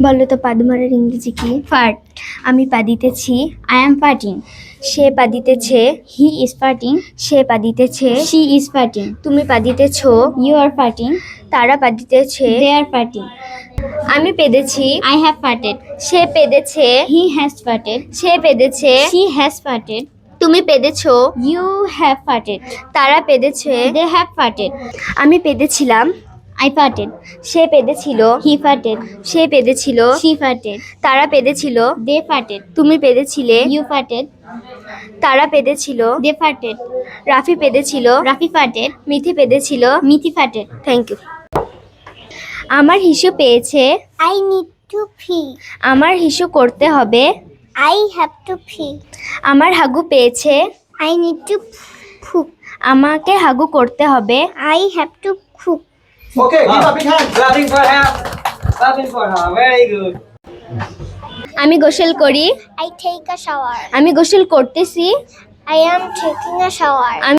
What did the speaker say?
বলো তো পা ধরার ইংরেজি কি? Fart. আমি পা দিতেছি। I am farting. সে পা দিতেছে। He is farting. সে পা দিতেছে। She is farting. তুমি পা দিতেছো। You are farting. তারা পা দিতেছে। They are farting. আমি পেদেছি। I have farted. Say পেদেছে। He has farted. Say পেদেছে। She has farted. তুমি পেদেছো। You have farted. তারা পেদেছে। They have farted. আমি পেদেছিলাম। I farted. Say পেদেছিল। He farted. Say পেদেছিল। She farted. তারা পেদেছিল। They farted. তুমি পেদেছিলে। You farted. তারা পেদেছিল। They farted. Rafi পেদেছিল। Rafi farted. Mithi পেদেছিল। Mithi farted. Thank you. আমার হিসু পেয়েছে। I need to pee. আমার হিসু করতে হবে। I have to pee. আমার হাগু পেয়েছে। I need to poop. আমাকে হাগু করতে হবে। I have to poop. Okay, give a big hand. Clapping for her. Clapping for her. Very good. আমি গোসল করি। I take a shower. আমি গোসল করতেছি। I am taking a shower.